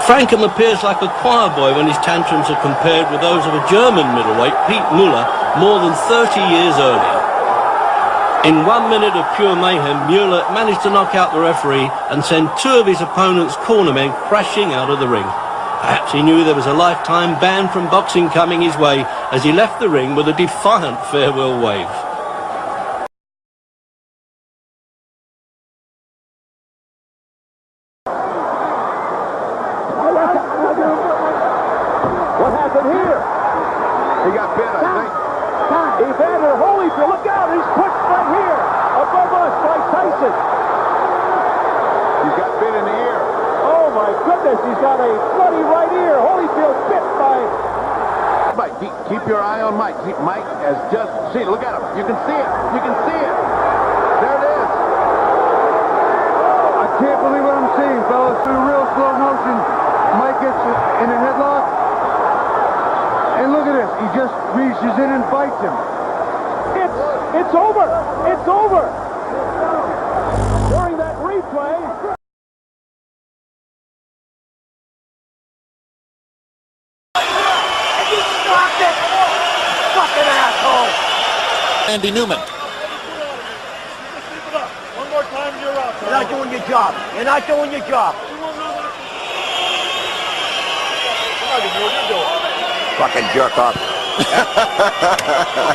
Frankham appears like a choir boy when his tantrums are compared with those of a German middleweight, Pete Muller, more than 30 years earlier. In 1 minute of pure mayhem, Mueller managed to knock out the referee and send two of his opponent's cornermen crashing out of the ring. Perhaps he knew there was a lifetime ban from boxing coming his way as he left the ring with a defiant farewell wave. What happened here? He got bit, I think. Evander Holyfield, look out! He's pushed right here, above us by Tyson. He's got bit in the ear. Oh my goodness, he's got a bloody right ear. Holyfield bit by... Mike, keep your eye on Mike. Mike has just... See, look at him. You can see it. You can see it. There it is. I can't believe what I'm seeing, fellas. Through real slow motion, Mike gets in a headlock. And look at this. He just reaches in and bites him. It's over. It's over. During that replay... Fucking asshole! Andy Newman. One more time, you're up. You're not doing your job. You're not doing your job. Fucking jerk off.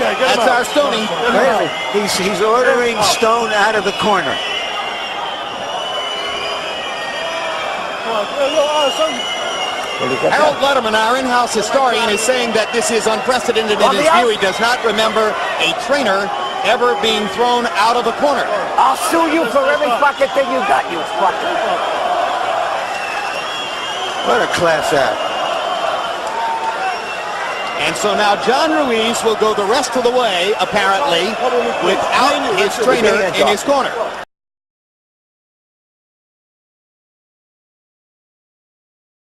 That's our Stoney. Really? He's ordering Stone out of the corner. Harold Letterman, our in-house historian, is saying that this is unprecedented in his view. He does not remember a trainer ever being thrown out of a corner. I'll sue you for every fucking thing you got, you fucker. What a class act. And so now John Ruiz will go the rest of the way, apparently, without his trainer in his corner.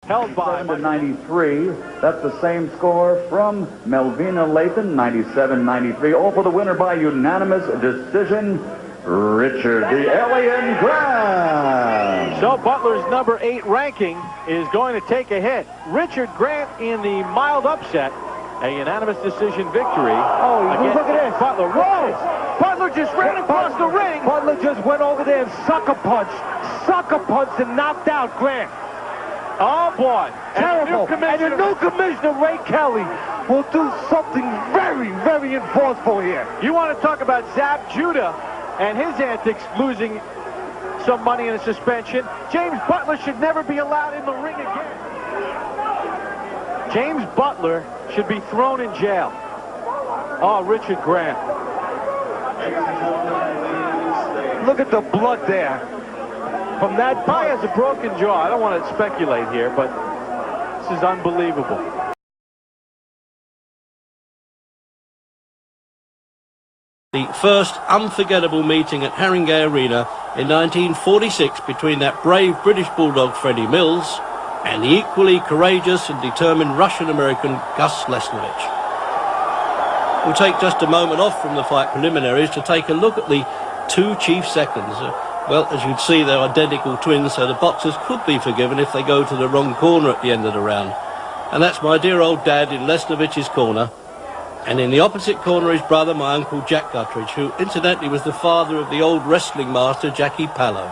Held by 93. That's the same score from Melvina Lathan, 97-93. All for the winner by unanimous decision, Richard the Alien Grant. So Butler's number 8 ranking is going to take a hit. Richard Grant in the mild upset. A unanimous decision victory. Oh, look at this. Butler. Whoa! Butler just ran across the ring. Butler just went over there and sucker punched and knocked out Grant. Oh, boy. Terrible. And the new commissioner, Ray Kelly, will do something very, very enforceful here. You want to talk about Zab Judah and his antics, losing some money in a suspension. James Butler should never be allowed in the ring again. James Butler should be thrown in jail. Oh, Richard Grant. Look at the blood there. From that Probably has a broken jaw. I don't want to speculate here, but this is unbelievable. The first unforgettable meeting at Haringey Arena in 1946 between that brave British bulldog Freddie Mills and the equally courageous and determined Russian-American Gus Lesnovich. We'll take just a moment off from the fight preliminaries to take a look at the two chief seconds. Well, as you'd see, they're identical twins, so the boxers could be forgiven if they go to the wrong corner at the end of the round. And that's my dear old dad in Lesnovich's corner. And in the opposite corner, his brother, my uncle Jack Guttridge, who incidentally was the father of the old wrestling master Jackie Pallow.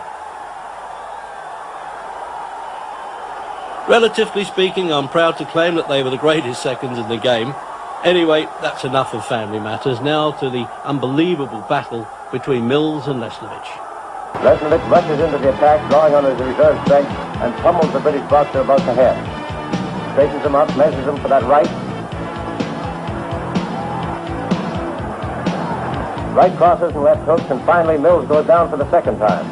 Relatively speaking, I'm proud to claim that they were the greatest seconds in the game. Anyway, that's enough of family matters. Now to the unbelievable battle between Mills and Lesnovich. Lesnovich rushes into the attack, drawing on his reserve strength, and pummels the British boxer about the head. Straightens him up, measures him for that right. Right crosses and left hooks, and finally Mills goes down for the second time.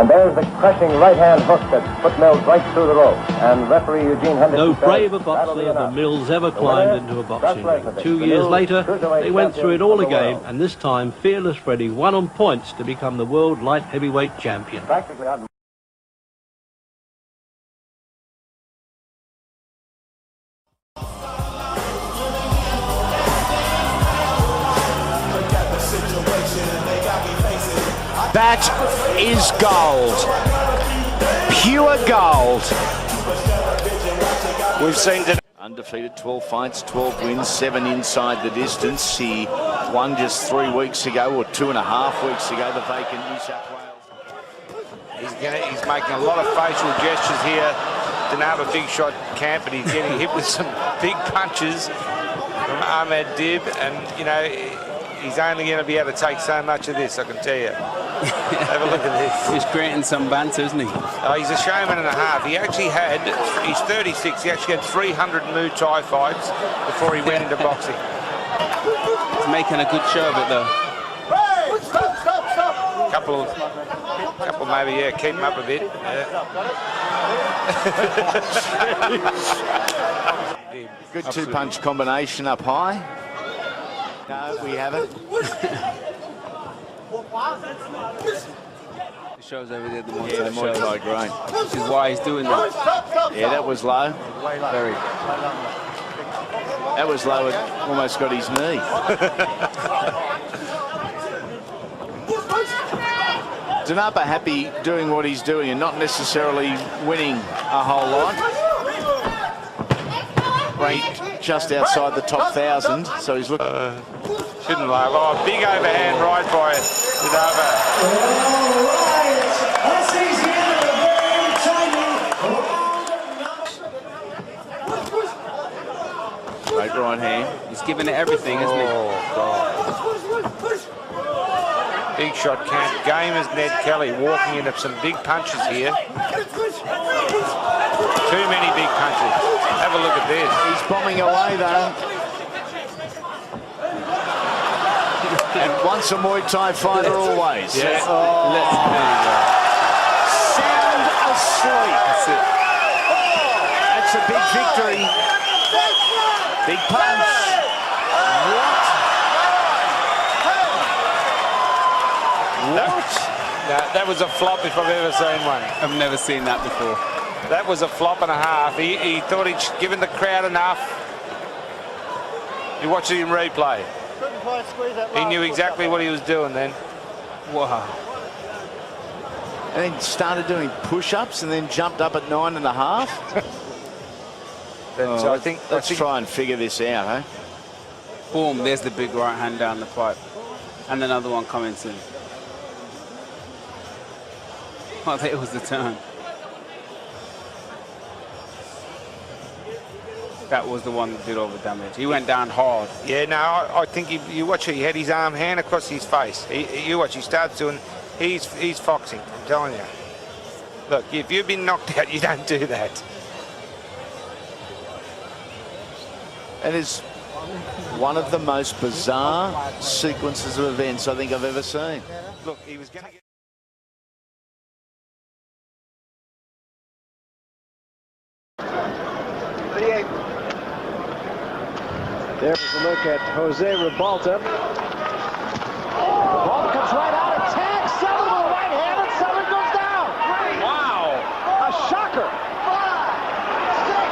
And there's the crushing right-hand hook that put Mills right through the rope. And referee Eugene Henderson... No braver boxer than Mills ever climbed into a boxing ring. 2 years later, they went through it all again, and this time, fearless Freddie won on points to become the world light heavyweight champion. That is gold. Pure gold. We've seen that. Undefeated, 12 fights, 12 wins, 7 inside the distance. He won just 3 weeks ago, or 2.5 weeks ago, the vacant New South Wales. He's making a lot of facial gestures here. Didn't have a big shot camp, but he's getting hit with some big punches from Ahmed Dib, and you know he's only going to be able to take so much of this, I can tell you. Have a look at this. He's creating some banter, isn't he? Oh, he's a showman and a half. He actually had, he's 36, he actually had 300 Muay Thai fights before he went into boxing. He's making a good show of it, though. Couple maybe, yeah, keep him up a bit. Good two-punch combination up high. No, we haven't. It shows over there the Muay Yeah, the Muay Thai grain. Which is why he's doing that. Yeah, that was low. Very. That was low. It almost got his knee. Danapa happy doing what he's doing and not necessarily winning a whole lot. Ranked just outside the top 1,000, so he's looking. Shouldn't laugh. Oh, big overhand right by Danapa. Great right hand. He's giving it everything, isn't he? Oh, God. Big shot camp. Game as Ned Kelly walking into some big punches here. Too many big punches. Have a look at this. He's bombing away though. And once a Muay Thai fighter, always. Yeah. Oh. Sound asleep. That's it. That's a big victory. Big punch. What? That was a flop if I've ever seen one. I've never seen that before. That was a flop and a half. He thought he'd given the crowd enough. You watch it in replay. He knew exactly what he was doing then. Wow. And then started doing push-ups and then jumped up at 9.5. So I think let's try and figure this out, eh? Boom, there's the big right hand down the pipe. And another one coming soon. Oh, there was the turn. That was the one that did all the damage. He went down hard. Yeah, no, I think you watch it. He had his arm hand across his face. You watch. He starts doing. He's foxing. I'm telling you. Look, if you've been knocked out, you don't do that. And it's one of the most bizarre sequences of events I think I've ever seen. Look, he was going to get. There's a look at Jose Ribalta. Ribalta comes right out and tags Sullivan with a right hand, and Sullivan goes down. Wow. A shocker. 5, 6,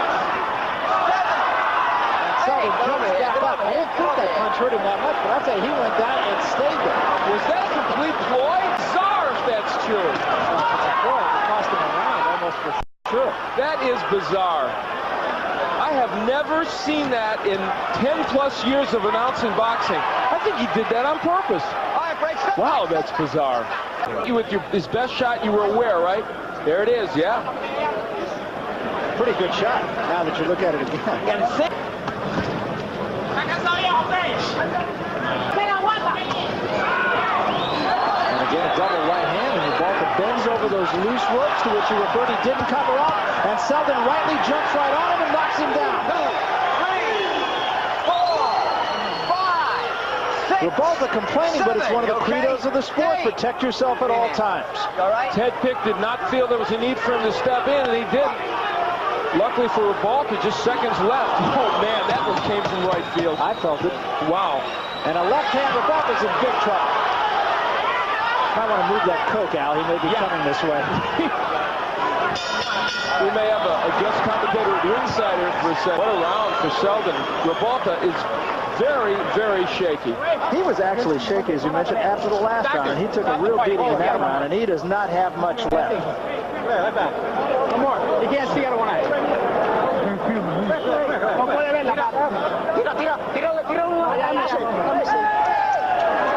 7. And Sullivan comes back up. I didn't think that punch hurt him that much, but I'd say he went down and stayed there. Was that a complete ploy? Bizarre if that's true. It's a ploy. It cost him a round almost for sure. That is bizarre. I have never seen that in 10-plus years of announcing boxing. I think he did that on purpose. Wow, that's bizarre. With his best shot, you were aware, right? There it is, yeah. Pretty good shot, now that you look at it again. And again, a double right hand, and Ribalta bends over those loose ropes to which he referred. He didn't cover up, and Selden rightly jumps right on him and knocks him down. 2, 3, 4, 5, 6. Ribalta complaining, but it's one of the credos of the sport. Protect yourself at all times. Ted Pick did not feel there was a need for him to step in, and he didn't. Luckily for Ribalta, just seconds left. Oh, man, that one came from right field. I felt it. Wow. And a left hand, Ribalta's in big trouble. I want to move that coke, Al. He may be coming this way. We may have a guest commentator at ringside here for a second. What a round for Selden. Revolta is very, very shaky. He was actually shaky, as you mentioned, after the last round. And he took a real beating in that round, and he does not have much left. One more. You can't see out of one eye.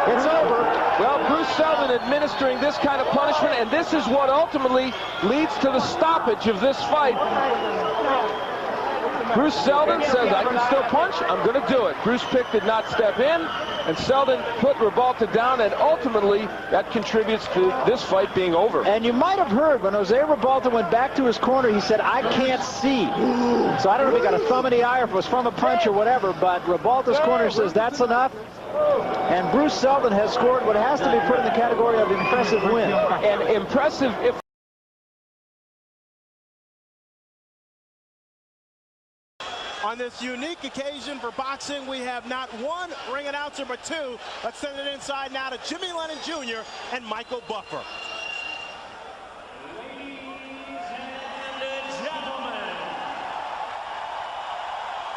It's over. Well, Bruce Selden administering this kind of punishment, and this is what ultimately leads to the stoppage of this fight. Bruce Selden says, I can still punch, I'm going to do it. Bruce Pick did not step in, and Selden put Revolta down, and ultimately that contributes to this fight being over. And you might have heard when Jose Revolta went back to his corner, he said, I can't see. So I don't know if he got a thumb in the eye or if it was from a punch or whatever, but Revolta's corner says that's enough. And Bruce Selden has scored what has to be put in the category of impressive win. And impressive if... On this unique occasion for boxing, we have not one ring announcer, but two. Let's send it inside now to Jimmy Lennon Jr. and Michael Buffer. Ladies and gentlemen,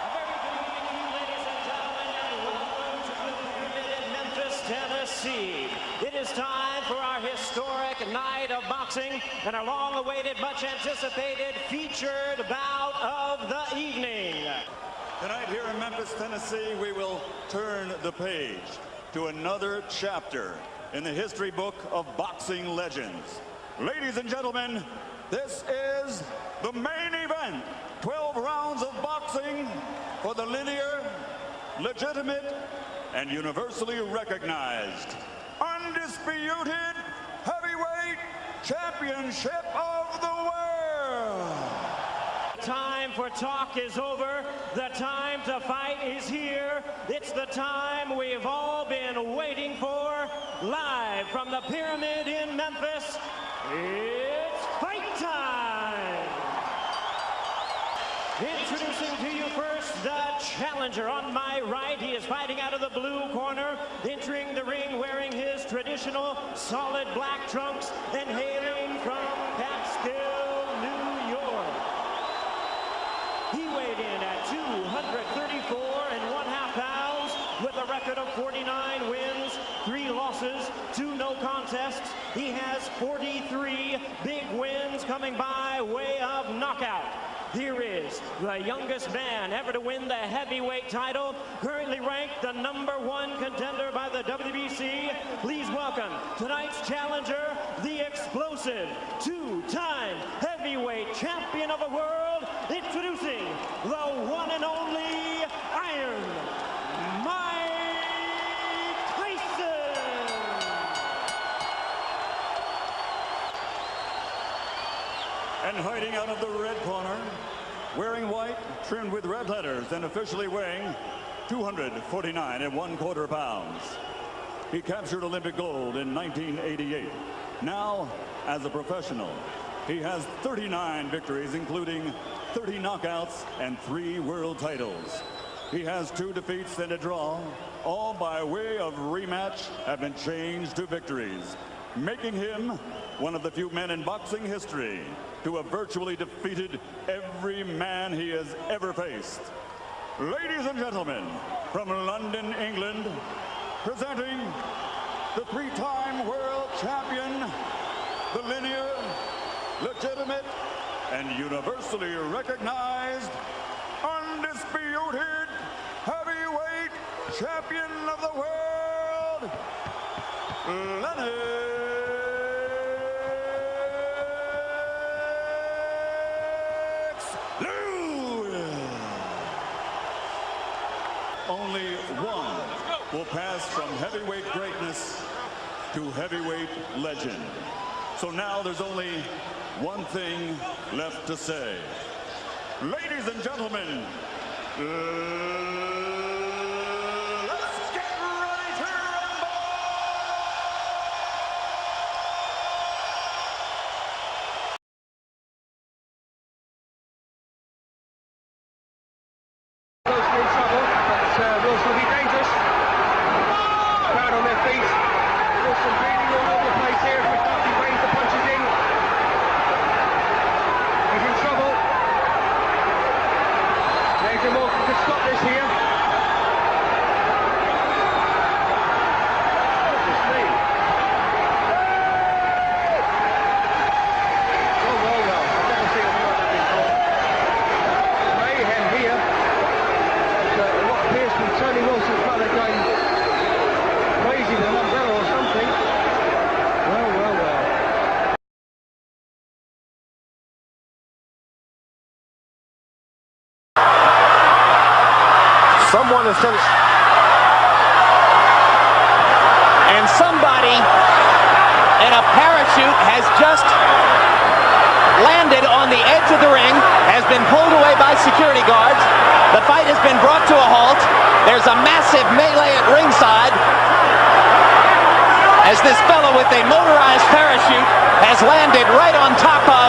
a very good evening to you, ladies and gentlemen, and welcome to the Pyramid in Memphis, Tennessee. It is time for our historic night of boxing and our long-awaited, much-anticipated featured bout of the evening. Tonight here in Memphis, Tennessee, we will turn the page to another chapter in the history book of boxing legends. Ladies and gentlemen, this is the main event. 12 rounds of boxing for the linear, legitimate, and universally recognized, undisputed heavyweight championship of the world. Time for talk is over. The time to fight is here. It's the time we've all been waiting for. Live from the Pyramid in Memphis, it's fight time! Introducing to you first the challenger. On my right, he is fighting out of the blue corner, entering the ring wearing his traditional solid black trunks and hailing from Catskill, New York. He weighed in at 234 1/2 pounds with a record of 49 wins, 3 losses, 2 no contests. He has 43 big wins coming by way of knockout. Here is the youngest man ever to win the heavyweight title, currently ranked the #1 contender by the WBC. Please welcome tonight's challenger, the explosive 2-time heavyweight champion of the world, introducing the one and only Iron Mike Tyson. And hiding out of the red corner, wearing white, trimmed with red letters, and officially weighing 249 1/4 pounds. He captured Olympic gold in 1988. Now, as a professional, he has 39 victories, including 30 knockouts and 3 world titles. He has 2 defeats and a draw, all by way of rematch have been changed to victories, making him one of the few men in boxing history to have virtually defeated every man he has ever faced. Ladies and gentlemen, from London, England, presenting the 3-time world champion, the linear, legitimate, and universally recognized, undisputed heavyweight champion of the world, Lennon. Only one will pass from heavyweight greatness to heavyweight legend. So now there's only one thing left to say. Ladies and gentlemen, let's get ready to rumble! Wilson will be dangerous. Crowd on their feet. Wilson really all over the place here. If we start to raise the punches in. on the stage. And somebody in a parachute has just landed on the edge of the ring, has been pulled away by security guards. The fight has been brought to a halt. There's a massive melee at ringside as this fellow with a motorized parachute has landed right on top of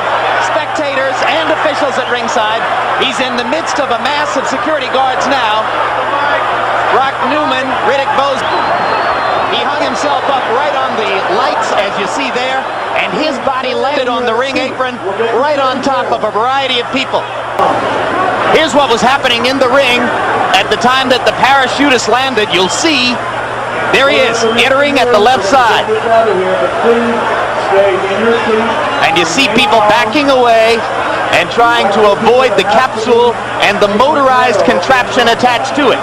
spectators and officials at ringside. He's in the midst of a mass of security guards now. Brock Newman, Riddick Bowe, he hung himself up right on the lights, as you see there, and his body landed on the ring apron right on top of a variety of people. Here's what was happening in the ring at the time that the parachutist landed. You'll see, there he is, entering at the left side. And you see people backing away and trying to avoid the capsule and the motorized contraption attached to it.